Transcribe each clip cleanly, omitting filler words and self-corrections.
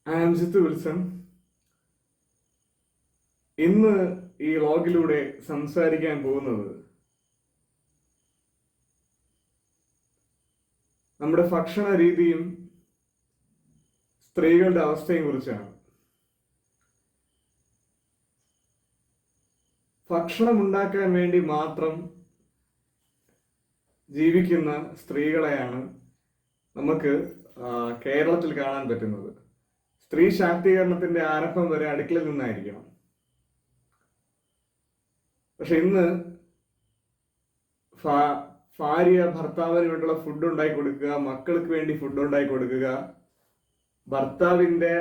ആംജിത്ത് Wilson. ഇന്ന് ഈ വ്ലോഗിലൂടെ സംസാരിക്കാൻ പോകുന്നത് നമ്മുടെ ഭക്ഷണ രീതിയും സ്ത്രീകളുടെ അവസ്ഥയും കുറിച്ചാണ്. ഭക്ഷണം ഉണ്ടാക്കാൻ വേണ്ടി മാത്രം ജീവിക്കുന്ന സ്ത്രീകളെയാണ് നമുക്ക് കേരളത്തിൽ കാണാൻ പറ്റുന്നത്. സ്ത്രീ ശാക്തീകരണത്തിന്റെ ആരംഭം വരെ അടുക്കളയിൽ നിന്നായിരിക്കണം. പക്ഷെ ഇന്ന് ഭാര്യ ഭർത്താവിന് വേണ്ടിയുള്ള ഫുഡ് ഉണ്ടാക്കി കൊടുക്കുക, മക്കൾക്ക് വേണ്ടി ഫുഡ് ഉണ്ടാക്കി കൊടുക്കുക, ഭർത്താവിന്റെ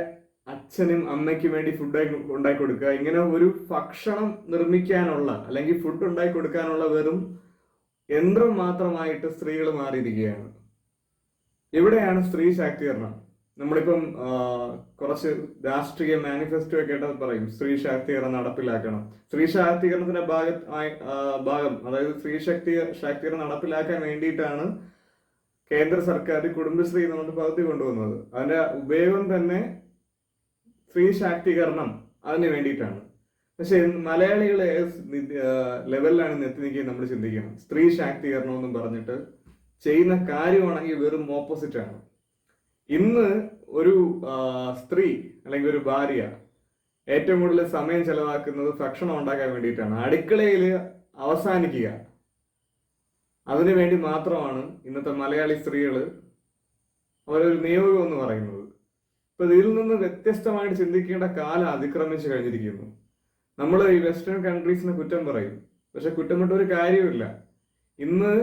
അച്ഛനും അമ്മയ്ക്കും വേണ്ടി ഫുഡ് ഉണ്ടാക്കി കൊടുക്കുക, ഇങ്ങനെ ഒരു ഭക്ഷണം നിർമ്മിക്കാനുള്ള അല്ലെങ്കിൽ ഫുഡ് ഉണ്ടാക്കി കൊടുക്കാനുള്ള വെറും യന്ത്രം മാത്രമായിട്ട് സ്ത്രീകൾ മാറിയിരിക്കുകയാണ്. എവിടെയാണ് സ്ത്രീ ശാക്തീകരണം? നമ്മളിപ്പം കുറച്ച് രാഷ്ട്രീയ മാനിഫെസ്റ്റോ ഒക്കെ ആയിട്ട് പറയും സ്ത്രീ ശാക്തീകരണം നടപ്പിലാക്കണം. സ്ത്രീ ശാക്തീകരണത്തിന്റെ ഭാഗം അതായത് സ്ത്രീ ശാക്തീകരണം നടപ്പിലാക്കാൻ വേണ്ടിയിട്ടാണ് കേന്ദ്ര സർക്കാർ കുടുംബശ്രീ നമുക്ക് പദ്ധതി കൊണ്ടുവന്നത്. അതിന്റെ ഉപയോഗം തന്നെ സ്ത്രീ ശാക്തീകരണം അതിന് വേണ്ടിയിട്ടാണ്. പക്ഷെ മലയാളികളെ ലെവലിലാണ് ഇന്ന് എത്തി നിൽക്കുക. നമ്മൾ ചിന്തിക്കണം, സ്ത്രീ ശാക്തീകരണം എന്നും പറഞ്ഞിട്ട് ചെയ്യുന്ന കാര്യമാണെങ്കിൽ വെറും ഓപ്പോസിറ്റ് ആണ്. ഇന്ന് ഒരു സ്ത്രീ അല്ലെങ്കിൽ ഒരു ഭാര്യ ഏറ്റവും കൂടുതൽ സമയം ചെലവാക്കുന്നത് ഭക്ഷണം ഉണ്ടാക്കാൻ വേണ്ടിയിട്ടാണ്. അടുക്കളയിൽ അവസാനിക്കുക, അതിനു വേണ്ടി മാത്രമാണ് ഇന്നത്തെ മലയാളി സ്ത്രീകൾ അവരൊരു നിയോഗം എന്ന് പറയുന്നത്. ഇപ്പൊ ഇതിൽ നിന്ന് വ്യത്യസ്തമായിട്ട് ചിന്തിക്കേണ്ട കാലം അതിക്രമിച്ചു കഴിഞ്ഞിരിക്കുന്നു. നമ്മൾ ഈ വെസ്റ്റേൺ കൺട്രീസിനെ കുറ്റം പറയും, പക്ഷെ കുറ്റമിട്ട ഒരു കാര്യമില്ല. ഇന്ന്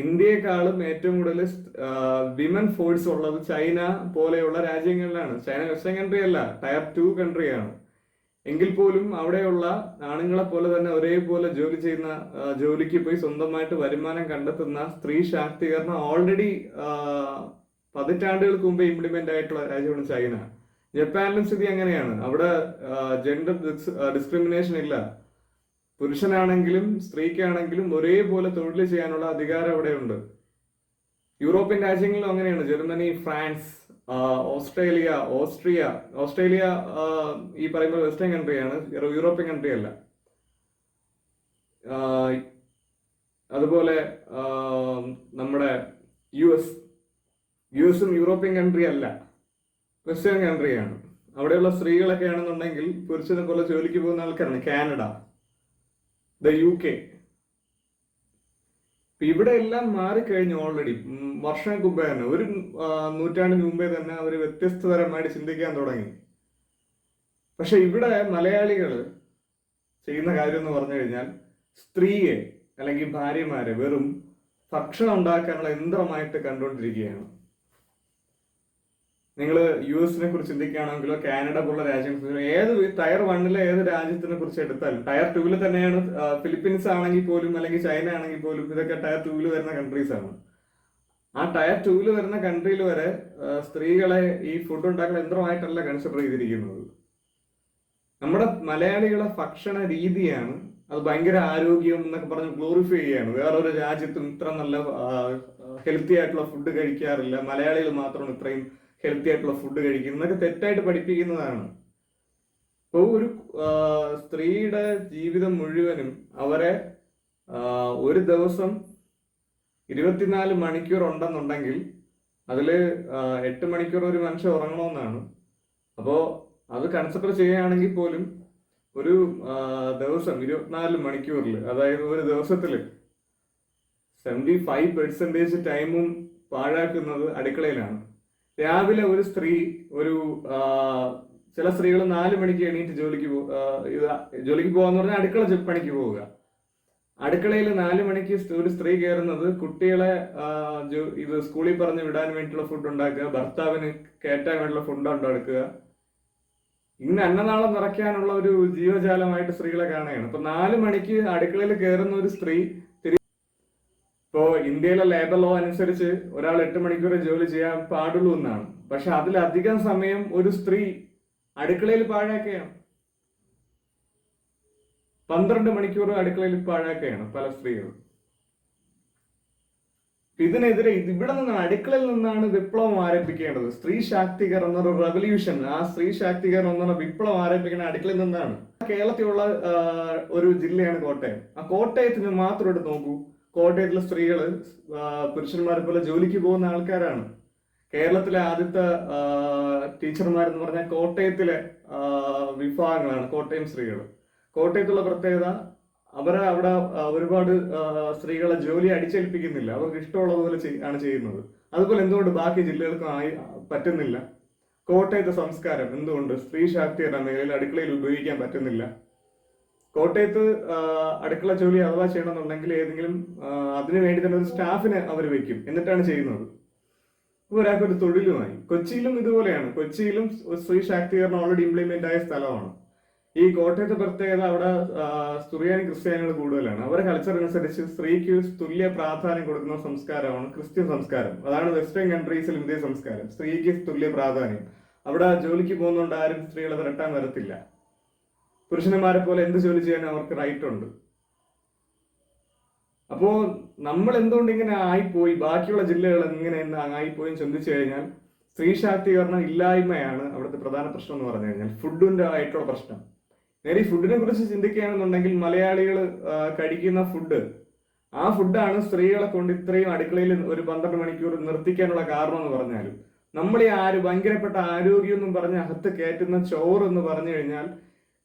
ഇന്ത്യയെക്കാളും ഏറ്റവും കൂടുതൽ വിമൻ ഫോഴ്സ് ഉള്ളത് ചൈന പോലെയുള്ള രാജ്യങ്ങളിലാണ്. ചൈന വെസ്റ്റേൺ കൺട്രി അല്ല, ടയർ 2 കൺട്രിയാണ്. എങ്കിൽ പോലും അവിടെയുള്ള ആണുങ്ങളെ പോലെ തന്നെ ഒരേപോലെ ജോലി ചെയ്യുന്ന, ജോലിക്ക് പോയി സ്വന്തമായിട്ട് വരുമാനം കണ്ടെത്തുന്ന സ്ത്രീ ശാക്തീകരണം ഓൾറെഡി പതിറ്റാണ്ടുകൾക്ക് മുമ്പ് ഇംപ്ലിമെന്റ് ആയിട്ടുള്ള രാജ്യമാണ് ചൈന. ജപ്പാനിലും സ്ഥിതി അങ്ങനെയാണ്. അവിടെ ജെൻഡർ ഡിസ്ക്രിമിനേഷൻ ഇല്ല. പുരുഷനാണെങ്കിലും സ്ത്രീക്കാണെങ്കിലും ഒരേപോലെ തൊഴിൽ ചെയ്യാനുള്ള അധികാരം അവിടെ ഉണ്ട്. യൂറോപ്യൻ രാജ്യങ്ങളിലും അങ്ങനെയാണ്. ജർമ്മനി, ഫ്രാൻസ്, ഓസ്ട്രേലിയ ഈ പറയുമ്പോൾ വെസ്റ്റേൺ കൺട്രിയാണ്, യൂറോപ്യൻ കൺട്രി അല്ല. അതുപോലെ നമ്മുടെ യുഎസും യൂറോപ്യൻ കൺട്രി അല്ല, വെസ്റ്റേൺ കൺട്രിയാണ്. അവിടെയുള്ള സ്ത്രീകളൊക്കെ ആണെന്നുണ്ടെങ്കിൽ പുരുഷനെ പോലെ ജോലിക്ക് പോകുന്ന ആൾക്കാരാണ്. Canada, UK. ഇവിടെ എല്ലാം മാറിക്കഴിഞ്ഞു ഓൾറെഡി. വർഷങ്ങൾക്ക് മുമ്പേ തന്നെ, ഒരു നൂറ്റാണ്ടിന് മുമ്പേ തന്നെ അവർ വ്യത്യസ്തതരമായിട്ട് ചിന്തിക്കാൻ തുടങ്ങി. പക്ഷെ ഇവിടെ മലയാളികൾ ചെയ്യുന്ന കാര്യം എന്ന് പറഞ്ഞു കഴിഞ്ഞാൽ സ്ത്രീയെ അല്ലെങ്കിൽ ഭാര്യമാരെ വെറും ഭക്ഷണം ഉണ്ടാക്കാനുള്ള യന്ത്രമായിട്ട് കണ്ടുകൊണ്ടിരിക്കുകയാണ്. നിങ്ങൾ US കുറിച്ച് ചിന്തിക്കുകയാണെങ്കിലോ കാനഡ പോലുള്ള രാജ്യങ്ങൾ, ഏത് ടയർ 1 ഏത് രാജ്യത്തിനെ കുറിച്ച് എടുത്താലും, ടയർ 2 തന്നെയാണ്. ഫിലിപ്പീൻസ് ആണെങ്കിൽ പോലും അല്ലെങ്കിൽ ചൈന ആണെങ്കിൽ പോലും ഇതൊക്കെ ടയർ 2 വരുന്ന കൺട്രീസ് ആണ്. ആ ടയർ 2 വരുന്ന കൺട്രിയിൽ വരെ സ്ത്രീകളെ ഈ ഫുഡ് ഉണ്ടാക്കുന്ന യന്ത്രമായിട്ടല്ല കൺസിഡർ ചെയ്തിരിക്കുന്നത്. നമ്മുടെ മലയാളികളെ ഭക്ഷണ രീതിയാണ് അത് ഭയങ്കര ആരോഗ്യം എന്നൊക്കെ പറഞ്ഞ് ഗ്ലോറിഫൈ ചെയ്യാണ്. വേറൊരു രാജ്യത്തും ഇത്ര നല്ല ഹെൽത്തി ആയിട്ടുള്ള ഫുഡ് കഴിക്കാറില്ല, മലയാളികൾ മാത്രമാണ് ഇത്രയും ഹെൽത്തി ആയിട്ടുള്ള ഫുഡ് കഴിക്കുന്നത് എന്നൊക്കെ തെറ്റായിട്ട് പഠിപ്പിക്കുന്നതാണ്. ഇപ്പോൾ ഒരു സ്ത്രീയുടെ ജീവിതം മുഴുവനും അവരെ ഒരു ദിവസം 24 മണിക്കൂർ ഉണ്ടെന്നുണ്ടെങ്കിൽ അതിൽ 8 മണിക്കൂർ ഒരു മനുഷ്യൻ ഉറങ്ങണമെന്നാണ്. അപ്പോൾ അത് കൺസിഡർ ചെയ്യുകയാണെങ്കിൽ പോലും ഒരു ദിവസം 24 മണിക്കൂറിൽ, അതായത് ഒരു ദിവസത്തിൽ 75% ടൈമും പാഴാക്കുന്നത് അടുക്കളയിലാണ്. രാവിലെ ഒരു സ്ത്രീ ചില സ്ത്രീകൾ 4 മണിക്ക് എണീറ്റ് ജോലിക്ക് പോകാന്ന് പറഞ്ഞാൽ അടുക്കള പണിക്ക് പോവുക. അടുക്കളയിൽ 4 മണിക്ക് ഒരു സ്ത്രീ കയറുന്നത് കുട്ടികളെ സ്കൂളിൽ പറഞ്ഞ് വിടാൻ വേണ്ടിയിട്ടുള്ള ഫുഡ് ഉണ്ടാക്കുക, ഭർത്താവിന് കയറ്റാൻ വേണ്ടിയുള്ള ഫുഡ് ഉണ്ടാക്കുക. ഇന്ന് അന്നനാളം നിറയ്ക്കാനുള്ള ഒരു ജീവജാലമായിട്ട് സ്ത്രീകളെ കാണുകയാണ്. അപ്പൊ 4 മണിക്ക് അടുക്കളയിൽ കയറുന്ന ഒരു സ്ത്രീ ഇപ്പോ ഇന്ത്യയിലെ ലേബർ ലോ അനുസരിച്ച് ഒരാൾ 8 മണിക്കൂർ ജോലി ചെയ്യാൻ പാടുള്ളൂ എന്നാണ്. പക്ഷെ അതിലധികം സമയം ഒരു സ്ത്രീ അടുക്കളയിൽ പാഴാക്കുകയാണ്. 12 മണിക്കൂർ അടുക്കളയിൽ പാഴാക്കുകയാണ് പല സ്ത്രീകളും. ഇതിനെതിരെ ഇവിടെ നിന്നാണ്, അടുക്കളയിൽ നിന്നാണ് വിപ്ലവം ആരംഭിക്കേണ്ടത്. സ്ത്രീ ശാക്തീകരണം എന്നൊരു റെവല്യൂഷൻ, ആ സ്ത്രീ ശാക്തീകരണം എന്നൊരു വിപ്ലവം ആരംഭിക്കുന്ന അടുക്കളയിൽ നിന്നാണ്. കേരളത്തിലുള്ള ഒരു ജില്ലയാണ് കോട്ടയം. ആ കോട്ടയത്തിന് മാത്രം എടുത്ത് നോക്കൂ. കോട്ടയത്തിലെ സ്ത്രീകള് പുരുഷന്മാരെ പോലെ ജോലിക്ക് പോകുന്ന ആൾക്കാരാണ്. കേരളത്തിലെ ആദ്യത്തെ ടീച്ചർമാരെന്ന് പറഞ്ഞാൽ കോട്ടയത്തിലെ വിഭാഗങ്ങളാണ് കോട്ടയം സ്ത്രീകൾ. കോട്ടയത്തുള്ള പ്രത്യേകത, അവരെ അവിടെ ഒരുപാട് സ്ത്രീകളെ ജോലി അടിച്ചേൽപ്പിക്കുന്നില്ല, അവർക്ക് ഇഷ്ടമുള്ളതുപോലെ ആണ് ചെയ്യുന്നത്. അതുപോലെ എന്തുകൊണ്ട് ബാക്കി ജില്ലകൾക്കും പറ്റുന്നില്ല? കോട്ടയത്തെ സംസ്കാരം എന്തുകൊണ്ട് സ്ത്രീ ശാക്തീകരണ മേഖലയിൽ അടുക്കളയിൽ ഉപയോഗിക്കാൻ പറ്റുന്നില്ല? കോട്ടയത്ത് അടുക്കള ജോലി അഥവാ ചെയ്യണമെന്നുണ്ടെങ്കിൽ ഏതെങ്കിലും അതിനു വേണ്ടി തന്നെ ഒരു സ്റ്റാഫിനെ അവർ വെക്കും, എന്നിട്ടാണ് ചെയ്യുന്നത്. ഒരാൾക്ക് ഒരു തൊഴിലുമായി. കൊച്ചിയിലും ഇതുപോലെയാണ്. കൊച്ചിയിലും സ്ത്രീ ശാക്തീകരണം ഓൾറെഡി ഇംപ്ലിമെന്റ് ആയ സ്ഥലമാണ്. ഈ കോട്ടയത്തെ പ്രത്യേകത, അവിടെ സുറിയാനി ക്രിസ്ത്യാനികൾ കൂടുതലാണ്. അവരുടെ കൾച്ചർ അനുസരിച്ച് സ്ത്രീക്ക് തുല്യ പ്രാധാന്യം കൊടുക്കുന്ന സംസ്കാരമാണ് ക്രിസ്ത്യൻ സംസ്കാരം. അതാണ് വെസ്റ്റേൺ കൺട്രീസിൽ ഇന്ത്യ സംസ്കാരം. സ്ത്രീക്ക് തുല്യ പ്രാധാന്യം. അവിടെ ജോലിക്ക് പോകുന്നതുകൊണ്ട് ആരും സ്ത്രീകളെ വിരട്ടാൻ വരത്തില്ല. പുരുഷന്മാരെ പോലെ എന്ത് ജോലി ചെയ്യാൻ അവർക്ക് റൈറ്റ് ഉണ്ട്. അപ്പോ നമ്മൾ എന്തുകൊണ്ട് ഇങ്ങനെ ആയിപ്പോയി, ബാക്കിയുള്ള ജില്ലകൾ എങ്ങനെ ആയിപ്പോയി ചിന്തിച്ചു കഴിഞ്ഞാൽ സ്ത്രീ ശാക്തീകരണം ഇല്ലായ്മയാണ് അവിടുത്തെ പ്രധാന പ്രശ്നം എന്ന് പറഞ്ഞു കഴിഞ്ഞാൽ ഫുഡിന്റെ ആയിട്ടുള്ള പ്രശ്നം. നേരെ ഈ ഫുഡിനെ കുറിച്ച് ചിന്തിക്കുകയാണെന്നുണ്ടെങ്കിൽ മലയാളികൾ കഴിക്കുന്ന ഫുഡ്, ആ ഫുഡാണ് സ്ത്രീകളെ കൊണ്ട് ഇത്രയും അടുക്കളയിൽ ഒരു 12 മണിക്കൂർ നിർത്തിക്കാനുള്ള കാരണം എന്ന് പറഞ്ഞാലും, നമ്മൾ ഈ ഭയങ്കരപ്പെട്ട ആരോഗ്യം എന്നും പറഞ്ഞ് അകത്ത് കയറ്റുന്ന ചോറ് എന്ന് പറഞ്ഞു കഴിഞ്ഞാൽ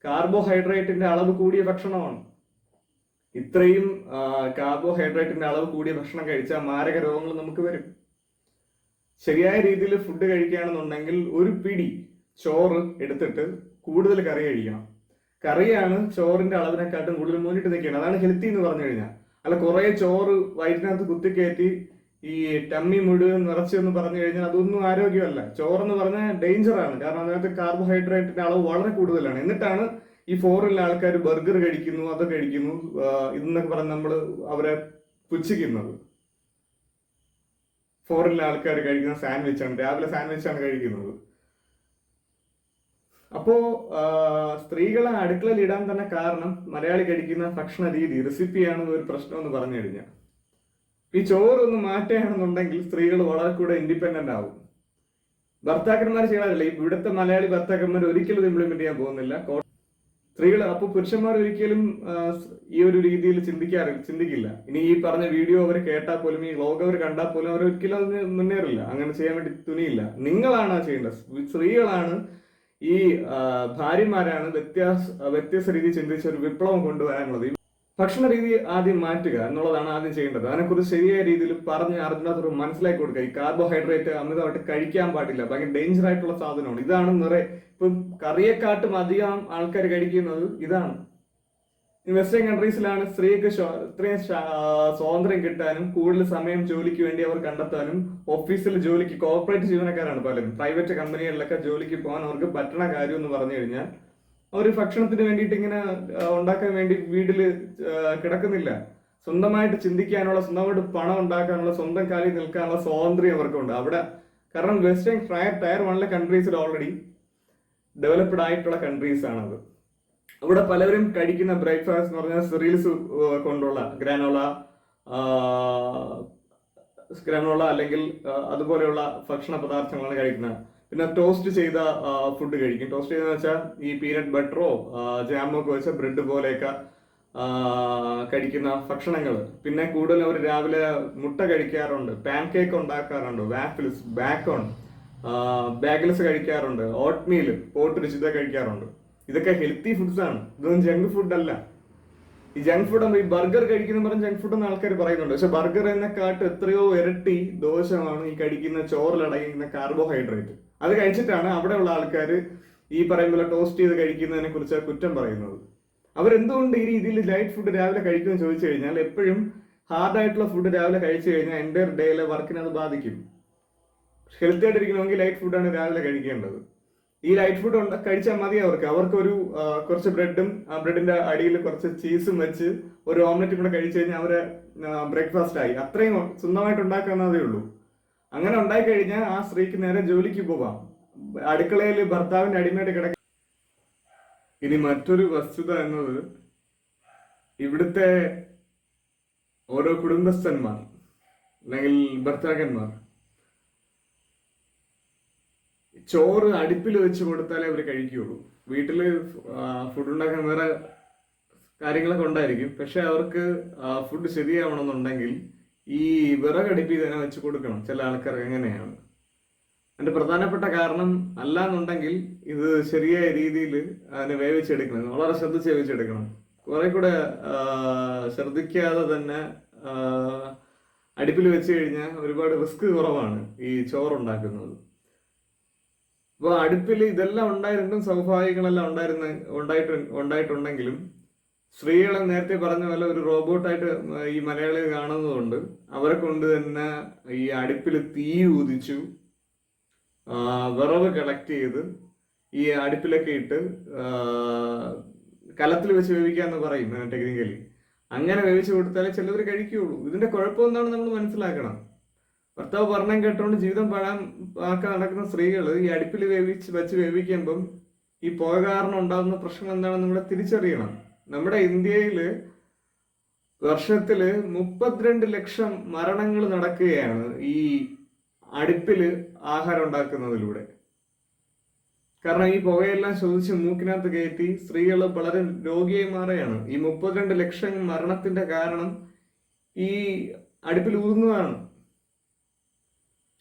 കാർബോഹൈഡ്രേറ്റിന്റെ അളവ് കൂടിയ ഭക്ഷണമാണ്. ഇത്രയും കാർബോഹൈഡ്രേറ്റിന്റെ അളവ് കൂടിയ ഭക്ഷണം കഴിച്ചാൽ മാരക രോഗങ്ങൾ നമുക്ക് വരും. ശരിയായ രീതിയിൽ ഫുഡ് കഴിക്കുകയാണെന്നുണ്ടെങ്കിൽ ഒരു പിടി ചോറ് എടുത്തിട്ട് കൂടുതൽ കറി കഴിക്കണം. കറിയാണ് ചോറിന്റെ അളവിനെക്കാട്ടും കൂടുതൽ മുന്നിട്ട് നിൽക്കുന്നത്. അതാണ് ഹെൽത്തി എന്ന് പറഞ്ഞു കഴിഞ്ഞാൽ. അല്ല കുറെ ചോറ് വയറ്റിനകത്ത് കുത്തിക്കയറ്റി ഈ ടമ്മി മുഴുവൻ നിറച്ചെന്ന് പറഞ്ഞു കഴിഞ്ഞാൽ അതൊന്നും ആരോഗ്യമല്ല. ചോറെന്ന് പറഞ്ഞാൽ ഡേഞ്ചറാണ്. കാരണം അതിനകത്ത് കാർബോഹൈഡ്രേറ്റിന്റെ അളവ് വളരെ കൂടുതലാണ്. എന്നിട്ടാണ് ഈ ഫോറിലെ ആൾക്കാർ ബർഗർ കഴിക്കുന്നു, അത് കഴിക്കുന്നു, ഇതെന്നൊക്കെ പറഞ്ഞ് നമ്മൾ അവരെ പുച്ഛിക്കുന്നത്. ഫോറിലെ ആൾക്കാർ കഴിക്കുന്ന സാൻഡ്വിച്ചാണ്, രാവിലെ സാൻഡ്വിച്ചാണ് കഴിക്കുന്നത്. അപ്പോ സ്ത്രീകളെ അടുക്കളയിൽ ഇടാൻ തന്നെ കാരണം മലയാളി കഴിക്കുന്ന ഭക്ഷണ രീതി, റെസിപ്പിയാണ് ഒരു പ്രശ്നം എന്ന് പറഞ്ഞു കഴിഞ്ഞാൽ. ഈ ചോറൊന്ന് മാറ്റുകയാണെന്നുണ്ടെങ്കിൽ സ്ത്രീകൾ വളരെ കൂടെ ഇൻഡിപെൻഡന്റ് ആവും. ഭർത്താക്കന്മാർ ചെയ്യാറില്ല. ഇവിടുത്തെ മലയാളി ഭർത്താക്കന്മാർ ഒരിക്കലും ഇംപ്ലിമെന്റ് ചെയ്യാൻ പോകുന്നില്ല. സ്ത്രീകൾ അപ്പൊ പുരുഷന്മാർ ഒരിക്കലും ഈ ഒരു രീതിയിൽ ചിന്തിക്കില്ല. ഇനി ഈ പറഞ്ഞ വീഡിയോ അവർ കേട്ടാൽ പോലും, ഈ വ്ലോഗ് അവർ കണ്ടാൽ പോലും അവർ ഒരിക്കലും അതിന് മുന്നേറില്ല, അങ്ങനെ ചെയ്യാൻ വേണ്ടി തുനിയില്ല. നിങ്ങളാണ് ചെയ്യേണ്ടത്. സ്ത്രീകളാണ്, ഈ ഭാര്യമാരാണ് വ്യത്യസ്ത രീതി ചിന്തിച്ച ഒരു വിപ്ലവം കൊണ്ടുവരാനുള്ളത്. ഭക്ഷണ രീതി ആദ്യം മാറ്റുക എന്നുള്ളതാണ് ആദ്യം ചെയ്യേണ്ടത്. അതിനെക്കുറിച്ച് ശരിയായ രീതിയിൽ പറഞ്ഞ് അതിനകത്തൊരു മനസ്സിലാക്കി കൊടുക്കുക. ഈ കാർബോഹൈഡ്രേറ്റ് അമിതമായിട്ട് കഴിക്കാൻ പാടില്ല, ഭയങ്കര ഡേഞ്ചർ ആയിട്ടുള്ള സാധനമാണ്. ഇതാണ് ഇപ്പം കറിയെക്കാട്ടും അധികം ആൾക്കാർ കഴിക്കുന്നത് ഇതാണ്. ഈ വെസ്റ്റേൺ കൺട്രീസിലാണ് സ്ത്രീക്ക് ഇത്രയും സ്വാതന്ത്ര്യം കിട്ടാനും കൂടുതൽ സമയം ജോലിക്ക് വേണ്ടി അവർ കണ്ടെത്താനും, ഓഫീസിൽ ജോലിക്ക് കോർപ്പറേറ്റ് ജീവനക്കാരാണ് പലരും, പ്രൈവറ്റ് കമ്പനികളിലൊക്കെ ജോലിക്ക് പോകാൻ അവർക്ക് പറ്റണ കാര്യം എന്ന് പറഞ്ഞു കഴിഞ്ഞാൽ അവർ ഭക്ഷണത്തിന് വേണ്ടിയിട്ട് ഇങ്ങനെ ഉണ്ടാക്കാൻ വേണ്ടി വീട്ടിൽ കിടക്കുന്നില്ല. സ്വന്തമായിട്ട് ചിന്തിക്കാനുള്ള, സ്വന്തമായിട്ട് പണം ഉണ്ടാക്കാനുള്ള, സ്വന്തം കാലിൽ നിൽക്കാനുള്ള സ്വാതന്ത്ര്യം അവർക്കുണ്ട് അവിടെ. കാരണം വെസ്റ്റേൺ ടയർ 1 കൺട്രീസിൽ ഓൾറെഡി ഡെവലപ്ഡ് ആയിട്ടുള്ള കൺട്രീസ് ആണത്. അവിടെ പലരും കഴിക്കുന്ന ബ്രേക്ക്ഫാസ്റ്റ് എന്ന് പറഞ്ഞാൽ സിറിയൽസ് കൊണ്ടുള്ള ഗ്രാനോള അല്ലെങ്കിൽ അതുപോലെയുള്ള ഭക്ഷണ പദാർത്ഥങ്ങളാണ് കഴിക്കുന്നത്. പിന്നെ ടോസ്റ്റ് ചെയ്ത ഫുഡ് കഴിക്കും. ടോസ്റ്റ് ചെയ്തെന്ന് വെച്ചാൽ ഈ പീനട്ട് ബട്ടറോ ജാമോ ഒക്കെ വെച്ച ബ്രെഡ് പോലെയൊക്കെ കഴിക്കുന്ന ഭക്ഷണങ്ങൾ. പിന്നെ കൂടുതൽ അവർ രാവിലെ മുട്ട കഴിക്കാറുണ്ട്, പാൻ കേക്ക് ഉണ്ടാക്കാറുണ്ട്, വാഫിൾസ്, ബാഗിൽസ് കഴിക്കാറുണ്ട്, ഓട്ട്മീൽ പോട്ട് കഴിക്കാറുണ്ട്. ഇതൊക്കെ ഹെൽത്തി ഫുഡ്സ് ആണ്, ഇതൊന്നും ജങ്ക് ഫുഡ് അല്ല. ഈ ജങ്ക് ഫുഡ് ഈ ബർഗർ കഴിക്കുന്ന പറഞ്ഞ ജങ്ക് ഫുഡ് എന്ന് ആൾക്കാർ പറയുന്നുണ്ട്. പക്ഷെ ബർഗർ എന്നെക്കാട്ട് എത്രയോ ഇരട്ടി ദോഷമാണ് ഈ കഴിക്കുന്ന ചോറിലടങ്ങിക്കുന്ന കാർബോഹൈഡ്രേറ്റ്. അത് കഴിച്ചിട്ടാണ് അവിടെയുള്ള ആൾക്കാർ ഈ പറയുമ്പോൾ ടോസ്റ്റ് ചെയ്ത് കഴിക്കുന്നതിനെ കുറിച്ച് കുറ്റം പറയുന്നത്. അവരെന്തുകൊണ്ട് ഈ രീതിയിൽ ലൈറ്റ് ഫുഡ് രാവിലെ കഴിക്കുമെന്ന് ചോദിച്ചു കഴിഞ്ഞാൽ, എപ്പോഴും ഹാർഡായിട്ടുള്ള ഫുഡ് രാവിലെ കഴിച്ചു കഴിഞ്ഞാൽ എൻ്റെ ഡേയിലെ വർക്കിനെ അത് ബാധിക്കും. ഹെൽത്തി ആയിട്ടിരിക്കണമെങ്കിൽ ലൈറ്റ് ഫുഡാണ് രാവിലെ കഴിക്കേണ്ടത്. ഈ ലൈറ്റ് ഫുഡ് കഴിച്ചാൽ മതി അവർക്കൊരു കുറച്ച് ബ്രെഡും ആ ബ്രെഡിന്റെ അടിയിൽ കുറച്ച് ചീസും വെച്ച് ഒരു ഓംലെറ്റും കൂടെ കഴിച്ചു കഴിഞ്ഞാൽ അവരെ ബ്രേക്ക്ഫാസ്റ്റ് ആയി. അത്രയും സ്വന്തമായിട്ട് ഉണ്ടാക്കാവുന്നതേ ഉള്ളൂ. അങ്ങനെ ഉണ്ടായി കഴിഞ്ഞാൽ ആ സ്ത്രീക്ക് നേരെ ജോലിക്ക് പോവാം, അടുക്കളയിൽ ഭർത്താവിന്റെ അടിമയായിട്ട് കിടക്കാം. ഇനി മറ്റൊരു വസ്തുത എന്നത്, ഇവിടുത്തെ ഓരോ കുടുംബസ്ഥന്മാർ അല്ലെങ്കിൽ ഭർത്താക്കന്മാർ ചോറ് അടുപ്പിൽ വെച്ച് കൊടുത്താലേ അവർ കഴിക്കുകയുള്ളൂ. വീട്ടില് ഫുഡ് ഉണ്ടാക്കാൻ വേറെ കാര്യങ്ങളൊക്കെ ഉണ്ടായിരിക്കും, പക്ഷെ അവർക്ക് ഫുഡ് ശരിയാവണമെന്നുണ്ടെങ്കിൽ ഈ വിറകടുപ്പിൽ തന്നെ വെച്ച് കൊടുക്കണം. ചില ആൾക്കാർക്ക് എങ്ങനെയാണ്. അതിന്റെ പ്രധാനപ്പെട്ട കാരണം അല്ലാന്നുണ്ടെങ്കിൽ ഇത് ശരിയായ രീതിയിൽ അതിനെ വേവിച്ചെടുക്കണം, വളരെ ശ്രദ്ധിച്ച് വേവിച്ചെടുക്കണം. കുറെ കൂടെ ശ്രദ്ധിക്കാതെ തന്നെ അടുപ്പിൽ വെച്ച് കഴിഞ്ഞാൽ ഒരുപാട് റിസ്ക് കുറവാണ് ഈ ചോറുണ്ടാക്കുന്നത്. അപ്പോൾ അടുപ്പിൽ ഇതെല്ലാം ഉണ്ടായിരുന്നിട്ടും സൗഭാഗ്യങ്ങളെല്ലാം ഉണ്ടായിട്ടുണ്ടെങ്കിലും സ്ത്രീകളെ നേരത്തെ പറഞ്ഞ പോലെ ഒരു റോബോട്ടായിട്ട് ഈ മലയാളികൾ കാണുന്നതുകൊണ്ട് അവരെ കൊണ്ട് തന്നെ ഈ അടുപ്പിൽ തീ ഊതിച്ചു, വിറവ് കളക്ട് ചെയ്ത് ഈ അടുപ്പിലൊക്കെ ഇട്ട് കലത്തിൽ വെച്ച് വേവിക്കാന്ന് പറയും ടെക്നിക്കലി. അങ്ങനെ വേവിച്ച് കൊടുത്താലേ ചിലവർ കഴിക്കുകയുള്ളൂ. ഇതിന്റെ കുഴപ്പം എന്താണെന്ന് നമ്മൾ മനസ്സിലാക്കണം. ഭർത്താവ് പറഞ്ഞം കേട്ടോണ്ട് ജീവിതം ആക്കാൻ നടക്കുന്ന സ്ത്രീകൾ ഈ അടുപ്പിൽ വെച്ച് വേവിക്കുമ്പം ഈ പുക കാരണം ഉണ്ടാകുന്ന പ്രശ്നം എന്താണെന്ന് നമ്മൾ തിരിച്ചറിയണം. നമ്മുടെ ഇന്ത്യയില് വർഷത്തില് 32 ലക്ഷം മരണങ്ങൾ നടക്കുകയാണ് ഈ അടുപ്പില് ആഹാരം ഉണ്ടാക്കുന്നതിലൂടെ. കാരണം ഈ പുകയെല്ലാം ശ്വസിച്ച് മൂക്കിനകത്ത് കയറ്റി സ്ത്രീകൾ വളരെ രോഗിയായി മാറുകയാണ്. ഈ 32 ലക്ഷം മരണത്തിന്റെ കാരണം ഈ അടുപ്പിൽ ഊതുന്നതാണ്.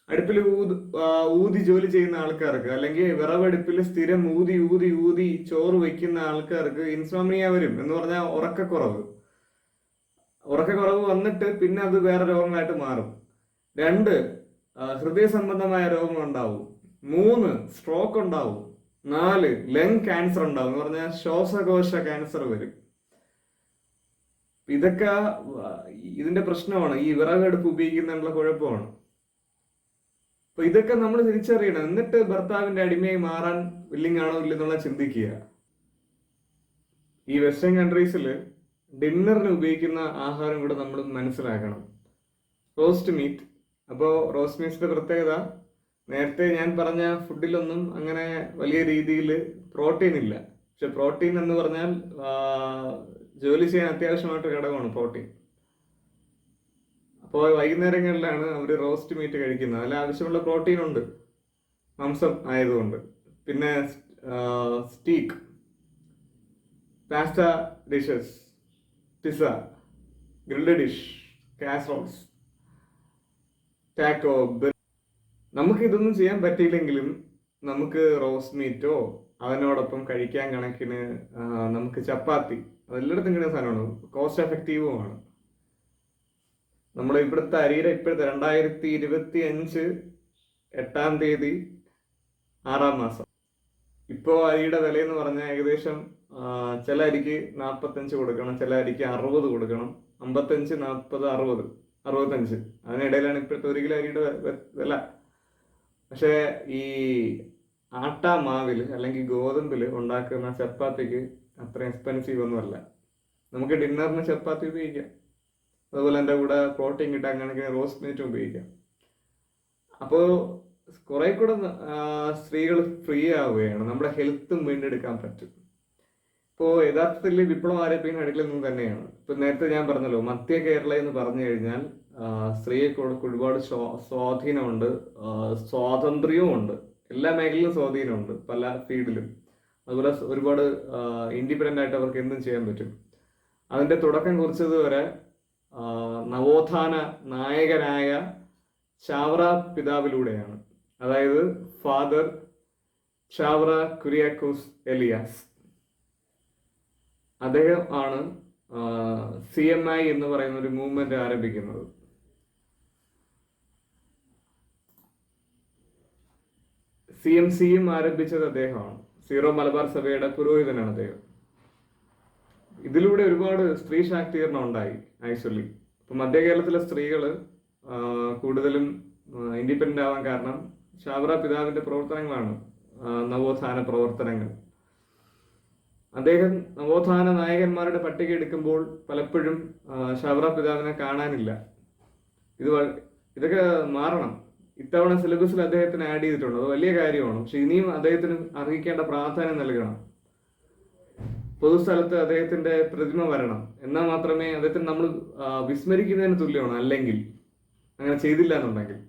അടുപ്പിൽ ഊതി ജോലി ചെയ്യുന്ന ആൾക്കാർക്ക്, അല്ലെങ്കിൽ വിറവടുപ്പിൽ സ്ഥിരം ഊതി ഊതി ഊതി ചോറ് വയ്ക്കുന്ന ആൾക്കാർക്ക് ഇൻസോംനിയ വരും. എന്ന് പറഞ്ഞാൽ ഉറക്കക്കുറവ് വന്നിട്ട് പിന്നെ അത് വേറെ രോഗങ്ങളായിട്ട് മാറും. 2 ഹൃദയ സംബന്ധമായ രോഗങ്ങൾ ഉണ്ടാവും. 3 സ്ട്രോക്ക് ഉണ്ടാവും. 4 ലങ് ക്യാൻസർ ഉണ്ടാവും. എന്ന് പറഞ്ഞാൽ ശ്വാസകോശ ക്യാൻസർ വരും. ഇതൊക്കെ ഇതിന്റെ പ്രശ്നമാണ്, ഈ വിറകടുപ്പ് ഉപയോഗിക്കുന്നതിനുള്ള കുഴപ്പമാണ്. അപ്പൊ ഇതൊക്കെ നമ്മൾ തിരിച്ചറിയണം. എന്നിട്ട് ഭർത്താവിന്റെ അടിമയായി മാറാൻ വില്ലിങ് ആണോ ഇല്ലെന്നുള്ള ചിന്തിക്കുക. ഈ വെസ്റ്റേൺ കൺട്രീസിൽ ഡിന്നറിന് ഉപയോഗിക്കുന്ന ആഹാരം കൂടെ നമ്മൾ മനസ്സിലാക്കണം. Roast meat. അപ്പോൾ റോസ്റ്റ് മീറ്റിന്റെ പ്രത്യേകത, നേരത്തെ ഞാൻ പറഞ്ഞ ഫുഡിലൊന്നും അങ്ങനെ വലിയ രീതിയിൽ പ്രോട്ടീൻ ഇല്ല. പക്ഷെ പ്രോട്ടീൻ എന്ന് പറഞ്ഞാൽ ജോലി ചെയ്യാൻ അത്യാവശ്യമായിട്ട് ഘടകമാണ് പ്രോട്ടീൻ. അപ്പോൾ വൈകുന്നേരങ്ങളിലാണ് അവർ റോസ്റ്റ് മീറ്റ് കഴിക്കുന്നത്. അതിൽ ആവശ്യമുള്ള പ്രോട്ടീൻ ഉണ്ട്, മാംസം ആയതുകൊണ്ട്. പിന്നെ steak, pasta dishes, pizza, grilled dish, casseroles, taco. നമുക്ക് ഇതൊന്നും ചെയ്യാൻ പറ്റിയില്ലെങ്കിലും നമുക്ക് റോസ്റ്റ് മീറ്റോ അതിനോടൊപ്പം കഴിക്കാൻ കണക്കിന് നമുക്ക് ചപ്പാത്തി, അതെല്ലായിടത്തും കിട്ടുന്ന സാധനമാണ്, കോസ്റ്റ് എഫക്റ്റീവുമാണ്. നമ്മുടെ ഇവിടുത്തെ അരിയുടെ ഇപ്പോഴത്തെ 2025 8-ാം തീയതി 6-ാം മാസം, ഇപ്പോൾ അരിയുടെ വില എന്ന് പറഞ്ഞാൽ ഏകദേശം ചില അരിക്ക് 45 കൊടുക്കണം, ചില അരിക്ക് 60 കൊടുക്കണം, 55, 40, 60, 65. അതിനിടയിലാണ് ഇപ്പോഴത്തെ 1 കിലോ അരിയുടെ വില. പക്ഷേ ഈ ആട്ടാ മാവിൽ അല്ലെങ്കിൽ ഗോതമ്പിൽ ഉണ്ടാക്കുന്ന ചപ്പാത്തിക്ക് അത്ര എക്സ്പെൻസീവ് ഒന്നുമല്ല. നമുക്ക് ഡിന്നറിന് ചപ്പാത്തി ഉപയോഗിക്കാം. അതുപോലെ എൻ്റെ കൂടെ പ്രോട്ടീൻ കിട്ടാൻ കണക്കിന് റോസ്റ്റ് മീറ്റും ഉപയോഗിക്കാം. അപ്പോൾ കുറെ കൂടെ സ്ത്രീകൾ ഫ്രീ ആവുകയാണ്, നമ്മുടെ ഹെൽത്തും വീണ്ടെടുക്കാൻ പറ്റും. ഇപ്പോൾ യഥാർത്ഥത്തിൽ വിപ്ലവം ആരംഭിക്കുന്ന അടുക്കളയിൽ നിന്ന് തന്നെയാണ്. ഇപ്പൊ നേരത്തെ ഞാൻ പറഞ്ഞല്ലോ, മധ്യ കേരള എന്ന് പറഞ്ഞു കഴിഞ്ഞാൽ സ്ത്രീക്ക് ഒരുപാട് സ്വാധീനമുണ്ട്, സ്വാതന്ത്ര്യവും ഉണ്ട്, എല്ലാ മേഖലയിലും സ്വാധീനമുണ്ട്, പല ഫീൽഡിലും. അതുപോലെ ഒരുപാട് ഇൻഡിപെൻഡന്റ് ആയിട്ട് അവർക്ക് എന്തും ചെയ്യാൻ പറ്റും. അതിന്റെ തുടക്കം കുറിച്ചത് വരെ നവോത്ഥാന നായകനായ ചാവറ പിതാവിലൂടെയാണ്. അതായത് ഫാദർ ചാവറ കുര്യാക്കോസ് എലിയാസ്. അദ്ദേഹം ആണ് CMI എന്ന് പറയുന്ന ഒരു മൂവ്മെന്റ് ആരംഭിക്കുന്നത്. CMCയും ആരംഭിച്ചത് അദ്ദേഹമാണ്. സീറോ മലബാർ സഭയുടെ പുരോഹിതനാണ് അദ്ദേഹം. ഇതിലൂടെ ഒരുപാട് സ്ത്രീ ശാക്തീകരണം ഉണ്ടായി ആക്ച്വലി. ഇപ്പൊ മധ്യ കേരളത്തിലെ സ്ത്രീകള് കൂടുതലും ഇൻഡിപെൻഡന്റ് ആവാൻ കാരണം ചാവറ പിതാവിന്റെ പ്രവർത്തനങ്ങളാണ്, നവോത്ഥാന പ്രവർത്തനങ്ങൾ. അദ്ദേഹം നവോത്ഥാന നായകന്മാരുടെ പട്ടിക എടുക്കുമ്പോൾ പലപ്പോഴും ചാവറ പിതാവിനെ കാണാനില്ല. ഇതൊക്കെ മാറണം. ഇത്തവണ സിലബസിൽ അദ്ദേഹത്തിന് ആഡ് ചെയ്തിട്ടുണ്ട്, അത് വലിയ കാര്യമാണ്. പക്ഷെ ഇനിയും അദ്ദേഹത്തിന് അർഹിക്കേണ്ട പ്രാധാന്യം നൽകണം. പൊതുസ്ഥലത്ത് അദ്ദേഹത്തിന്റെ പ്രതിമ വരണം, എന്നാൽ മാത്രമേ അദ്ദേഹത്തിന് നമ്മൾ വിസ്മരിക്കുന്നതിന് തുല്യമാണ്. അല്ലെങ്കിൽ അങ്ങനെ ചെയ്തില്ല എന്നുണ്ടെങ്കിൽ.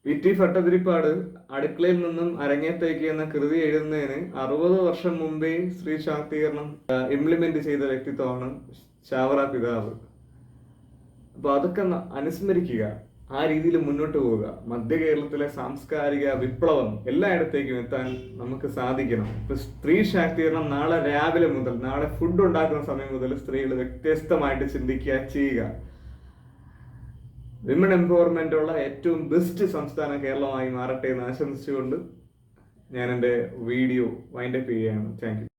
വി.ടി. ഭട്ടതിരിപ്പാട് അടുക്കളയിൽ നിന്നും അരങ്ങേറ്റയ്ക്ക് എന്ന കൃതി എഴുതുന്നതിന് 60 വർഷം മുമ്പേ സ്ത്രീ ശാക്തീകരണം ഇംപ്ലിമെന്റ് ചെയ്ത വ്യക്തിത്വമാണ് ചാവറ പിതാവ്. അപ്പൊ അതൊക്കെ അനുസ്മരിക്കുക, ആ രീതിയിൽ മുന്നോട്ട് പോവുക. മധ്യ കേരളത്തിലെ സാംസ്കാരിക വിപ്ലവം എല്ലായിടത്തേക്കും എത്താൻ നമുക്ക് സാധിക്കണം. ഇപ്പൊ സ്ത്രീ ശാക്തീകരണം നാളെ രാവിലെ മുതൽ, നാളെ ഫുഡ് ഉണ്ടാക്കുന്ന സമയം മുതൽ സ്ത്രീകൾ വ്യത്യസ്തമായിട്ട് ചിന്തിക്കുക, ചെയ്യുക. വിമൺ എംപവർമെന്റ് ഉള്ള ഏറ്റവും ബെസ്റ്റ് സംസ്ഥാനം കേരളമായി മാറട്ടെ എന്ന് ആശംസിച്ചുകൊണ്ട് ഞാൻ എൻ്റെ വീഡിയോ വൈൻഡപ്പ് ചെയ്യുകയാണ്. Thank you.